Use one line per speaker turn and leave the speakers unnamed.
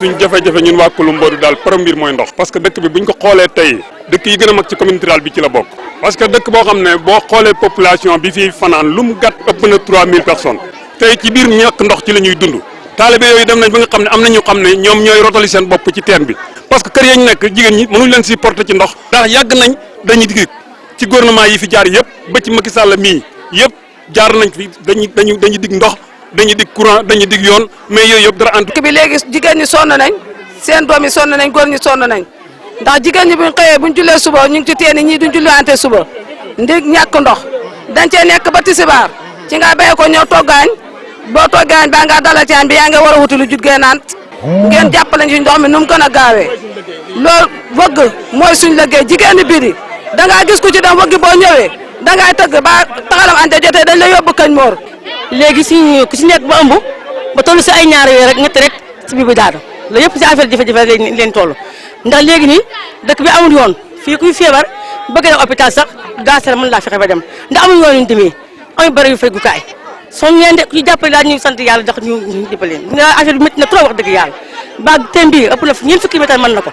suñ jafe-jafe ñun waa Kulu Mboodu daal premier mooy ndox parce que dëkk bi buñ ko xoolee tey dëkk yi gën a mag ci commune rurale bi ci la bokk parce que dëkk boo xam ne boo xoolee population bi fii fanaan lu mu gàtt ëpp na 3000 personnes tey ci biir ñàkk ndox ci la ñuy dund taalibe yooyu dem nañ ba nga xam ne am na ñu xam ne ñoom ñooy rotali seen bopp ci teen bi parce que kër yañ nekk jigéen ñi mënuñ leen supporter ci ndox ndax yàgg nañ dañuy dig ci gouvernement yi fi jaar yëpp ba ci Macky Sall mii yëpp jaar nañ fi dañuy dig ndox dañuy dig courant dañuy dig yoon mais yooyu yëpp dara antu
bi léegi jigéen ñi sonn nañ seen doom yi sonn nañ góor ñi sonn nañ ndax jigéen ñi buñ xëyee buñ jullee suba ñu ngi ci teen ñii duñ julliwante suba ndig ñàkk ndox dañ cee nekk ba tisibaar ci nga béye ko ñëw toggaañ boo toggaañ baa ngaa dalal ci añ bi yaa nga war a wuti lu jut gee naan ngeen jàppale ñu ndox mi nu mu gën a gaawee loolu wëgg mooy suñ liggéey jigéen ñi biir yi da ngaa gis ku ci dem wëgg boo ñëwee da ngay tëgg ba taxalam ante jotee dañ la yóbbu kañ moor
léegi ku si nekk ba ëmb ba toll si ay ñaari weer rek ñett rek si biir bi daanu loolu yëpp si affaire jafe-jafe leen toll ndax léegi nii dëkk bi amul yoon fii kuy feebar bëgg na hôpital sax gaasara mën laa fexe ba dem ndax amul yoon yu ñu demee amul bëri yu faygukaay soo ñeen de ku jàppale daal ñu sant yàlla ndax ñu jàppale nga affaire bi métti na trop wax dëgg yàlla baag teen bi ëpp na ñeent fukki mètre mën na ko